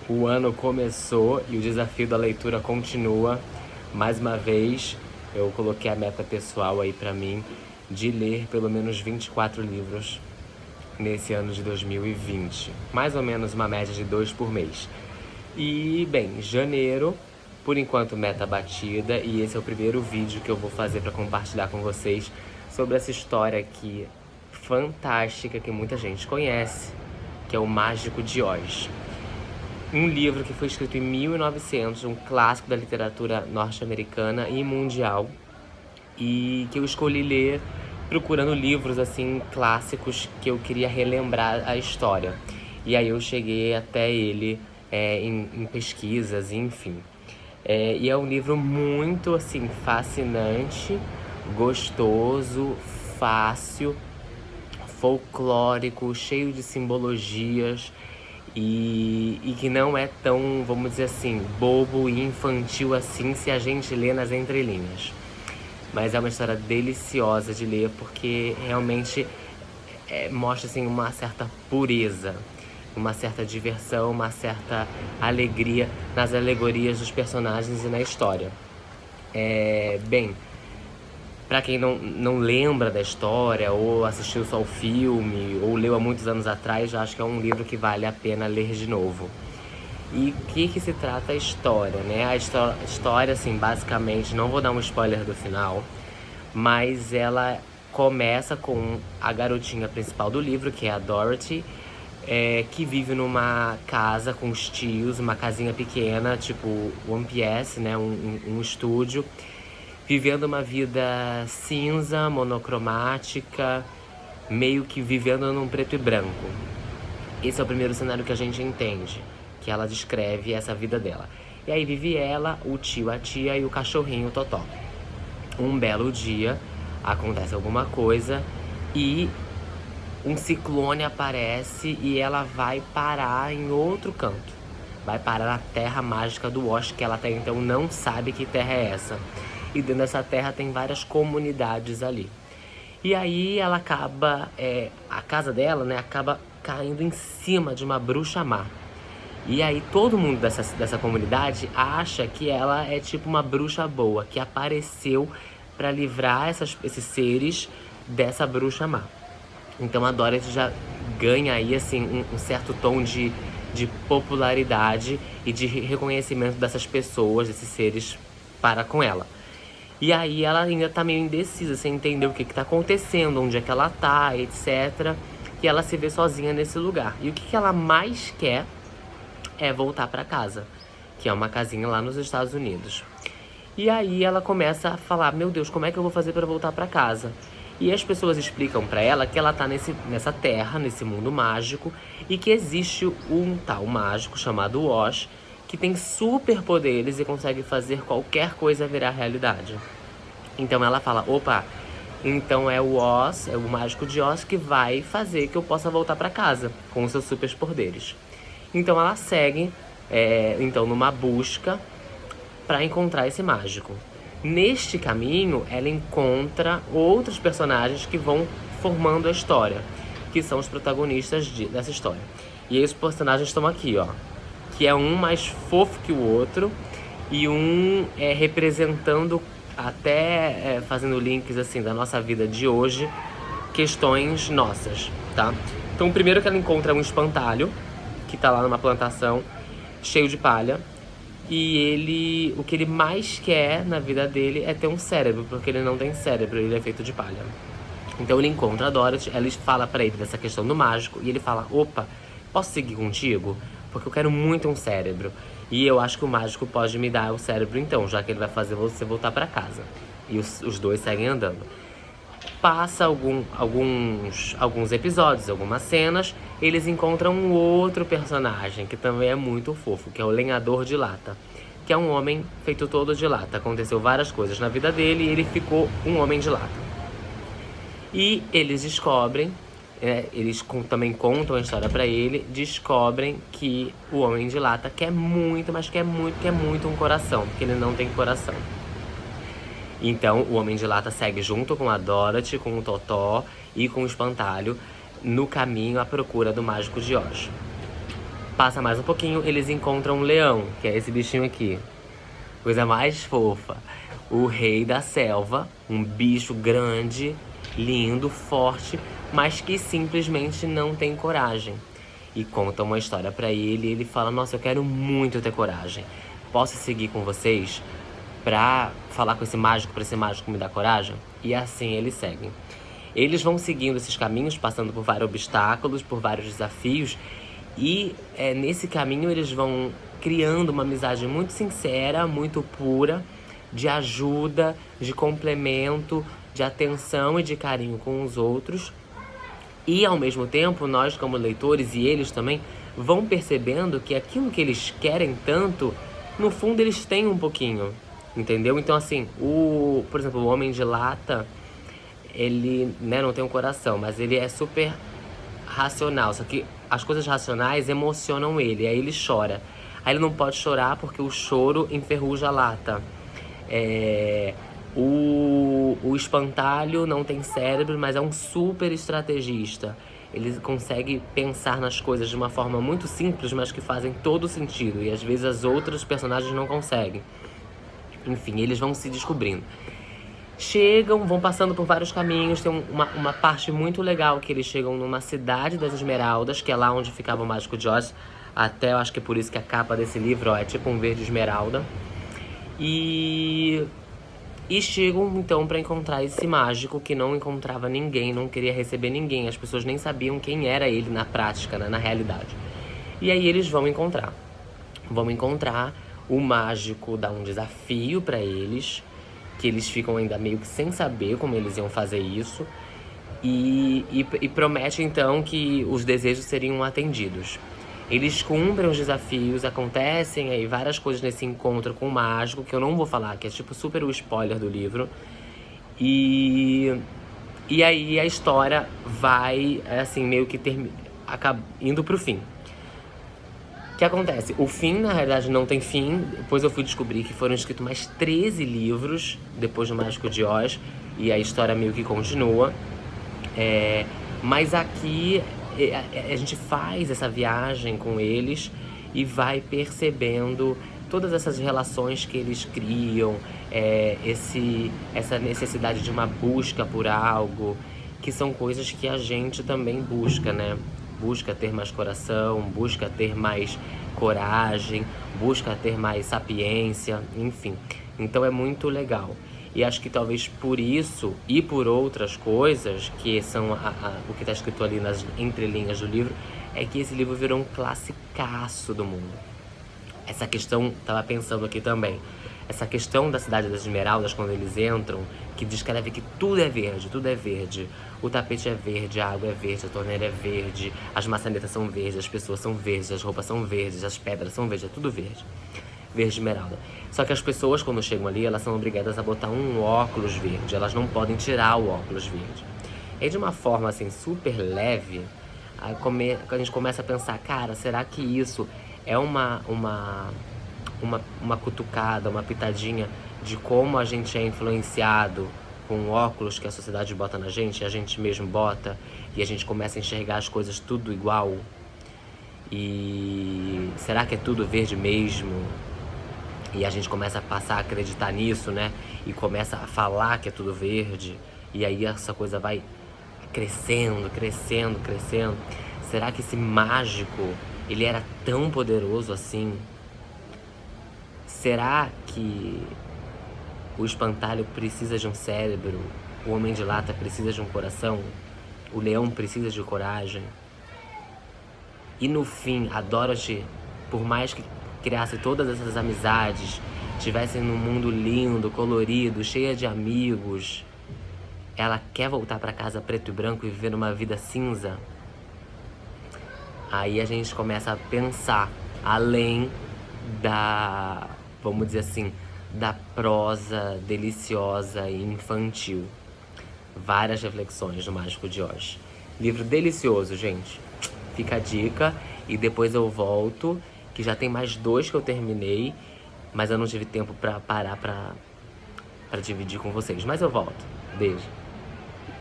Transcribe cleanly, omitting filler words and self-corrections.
O ano começou e o desafio da leitura continua. Mais uma vez, eu coloquei a meta pessoal aí pra mim de ler pelo menos 24 livros nesse ano de 2020. Mais ou menos uma média de 2 por mês. E, bem, janeiro, por enquanto meta batida, e esse é o primeiro vídeo que eu vou fazer para compartilhar com vocês sobre essa história aqui fantástica que muita gente conhece, que é o Mágico de Oz. Um livro que foi escrito em 1900, um clássico da literatura norte-americana e mundial, e que eu escolhi ler procurando livros assim clássicos que eu queria relembrar a história. E aí eu cheguei até ele em pesquisas, enfim. E é um livro muito assim fascinante, gostoso, fácil, folclórico, cheio de simbologias e que não é tão, vamos dizer assim, bobo e infantil assim se a gente lê nas entrelinhas. Mas é uma história deliciosa de ler porque realmente mostra assim, uma certa pureza, uma certa diversão, uma certa alegria nas alegorias dos personagens e na história. Bem, pra quem não lembra da história, ou assistiu só o filme, ou leu há muitos anos atrás, já acho que é um livro que vale a pena ler de novo. E o que se trata a história, né? A história, assim, basicamente, não vou dar um spoiler do final, mas ela começa com a garotinha principal do livro, que é a Dorothy, que vive numa casa com os tios, uma casinha pequena, tipo One PS, né? Um estúdio, vivendo uma vida cinza, monocromática, meio que vivendo num preto e branco. Esse é o primeiro cenário que a gente entende, que ela descreve essa vida dela. E aí vive ela, o tio, a tia e o cachorrinho Totó. Um belo dia, acontece alguma coisa e um ciclone aparece e ela vai parar em outro canto. Vai parar na terra mágica do Oz, que ela até então não sabe que terra é essa. E dentro dessa terra tem várias comunidades ali. E aí ela acaba, a casa dela, né, acaba caindo em cima de uma bruxa má. E aí todo mundo dessa comunidade acha que ela é tipo uma bruxa boa, que apareceu para livrar esses seres dessa bruxa má. Então a Dorothy já ganha aí assim um certo tom de popularidade e de reconhecimento dessas pessoas, desses seres para com ela. E aí ela ainda tá meio indecisa, sem entender o que tá acontecendo, onde é que ela tá, etc. E ela se vê sozinha nesse lugar. E o que ela mais quer é voltar pra casa, que é uma casinha lá nos Estados Unidos. E aí ela começa a falar, meu Deus, como é que eu vou fazer pra voltar pra casa? E as pessoas explicam pra ela que ela tá nessa terra, nesse mundo mágico, e que existe um tal mágico chamado Oz, que tem superpoderes e consegue fazer qualquer coisa virar realidade. Então ela fala, opa, então é o Oz, é o Mágico de Oz que vai fazer que eu possa voltar pra casa com os seus superpoderes. Então ela segue, então, numa busca para encontrar esse mágico. Neste caminho, ela encontra outros personagens que vão formando a história, que são os protagonistas dessa história. E aí os personagens estão aqui, ó, que é um mais fofo que o outro e um representando até fazendo links assim da nossa vida de hoje, questões nossas, tá? Então, o primeiro que ela encontra é um espantalho que tá lá numa plantação cheio de palha. E o que ele mais quer na vida dele é ter um cérebro, porque ele não tem cérebro, ele é feito de palha. Então ele encontra a Dorothy, ela fala pra ele dessa questão do mágico, e ele fala, opa, posso seguir contigo? Porque eu quero muito um cérebro. E eu acho que o mágico pode me dar o cérebro então, já que ele vai fazer você voltar pra casa. E os dois seguem andando. Passa alguns episódios, algumas cenas, eles encontram um outro personagem que também é muito fofo, que é o Lenhador de Lata, que é um homem feito todo de lata. Aconteceu várias coisas na vida dele e ele ficou um homem de lata. E eles descobrem, eles também contam a história pra ele, descobrem que o homem de lata quer muito, mas quer muito um coração, porque ele não tem coração. Então, o Homem de Lata segue junto com a Dorothy, com o Totó e com o Espantalho no caminho à procura do Mágico de Oz. passa mais um pouquinho, eles encontram um leão, que é esse bichinho aqui. Coisa mais fofa. O rei da selva, um bicho grande, lindo, forte, mas que simplesmente não tem coragem. E conta uma história pra ele, e ele fala: nossa, eu quero muito ter coragem. Posso seguir com vocês pra falar com esse mágico, pra esse mágico me dar coragem? E assim eles seguem. Eles vão seguindo esses caminhos, passando por vários obstáculos, por vários desafios. E nesse caminho eles vão criando uma amizade muito sincera, muito pura, de ajuda, de complemento, de atenção e de carinho com os outros. E ao mesmo tempo, nós como leitores e eles também vão percebendo que aquilo que eles querem tanto, no fundo eles têm um pouquinho, entendeu? Então assim, por exemplo, o Homem de Lata, ele não tem um coração, mas ele é super racional, só que as coisas racionais emocionam ele, aí ele chora. Aí ele não pode chorar porque o choro enferruja a lata. O espantalho não tem cérebro, mas é um super estrategista. Ele consegue pensar nas coisas de uma forma muito simples, mas que fazem todo sentido. E às vezes as outras personagens não conseguem. Enfim, eles vão se descobrindo. Chegam, vão passando por vários caminhos. Tem uma parte muito legal que eles chegam numa cidade das Esmeraldas, que é lá onde ficava o Mágico de Oz. Até eu acho que é por isso que a capa desse livro é tipo um verde esmeralda. E chegam então pra encontrar esse mágico que não encontrava ninguém, não queria receber ninguém. As pessoas nem sabiam quem era ele na prática, né, na realidade. E aí eles vão encontrar. O mágico dá um desafio pra eles, que eles ficam ainda meio que sem saber como eles iam fazer isso. E promete então que os desejos seriam atendidos. Eles cumprem os desafios, acontecem aí várias coisas nesse encontro com o mágico, que eu não vou falar, que é tipo super o spoiler do livro. E aí a história vai, assim, meio que indo pro fim. O que acontece? O fim, na realidade, não tem fim. Depois eu fui descobrir que foram escritos mais 13 livros depois do Mágico de Oz. E a história meio que continua. Mas aqui a gente faz essa viagem com eles e vai percebendo todas essas relações que eles criam, essa necessidade de uma busca por algo, que são coisas que a gente também busca, né? Busca ter mais coração, busca ter mais coragem, busca ter mais sapiência, enfim. Então é muito legal. E acho que talvez por isso e por outras coisas, que são o que está escrito ali nas entrelinhas do livro, é que esse livro virou um classicaço do mundo. Essa questão, estava pensando aqui também, essa questão da Cidade das Esmeraldas, quando eles entram, que descreve que tudo é verde, o tapete é verde, a água é verde, a torneira é verde, as maçanetas são verdes, as pessoas são verdes, as roupas são verdes, as pedras são verdes, é tudo verde. Verde esmeralda. Só que as pessoas, quando chegam ali, elas são obrigadas a botar um óculos verde. Elas não podem tirar o óculos verde. E de uma forma, assim, super leve, a gente começa a pensar, cara, será que isso é uma cutucada, uma pitadinha de como a gente é influenciado com o óculos que a sociedade bota na gente, a gente mesmo bota, e a gente começa a enxergar as coisas tudo igual? E será que é tudo verde mesmo? E a gente começa a passar a acreditar nisso, né? E começa a falar que é tudo verde. E aí essa coisa vai crescendo. Será que esse mágico, ele era tão poderoso assim? Será que o espantalho precisa de um cérebro? O Homem de Lata precisa de um coração? O leão precisa de coragem? E no fim, a Dorothy, por mais que criasse todas essas amizades, estivessem num mundo lindo, colorido, cheia de amigos, ela quer voltar pra casa preto e branco e viver uma vida cinza? Aí a gente começa a pensar além da, vamos dizer assim, da prosa deliciosa e infantil. Várias reflexões do Mágico de Oz. Livro delicioso, gente. Fica a dica. E depois eu volto, que já tem mais 2 que eu terminei, mas eu não tive tempo pra parar pra dividir com vocês. Mas eu volto. Beijo.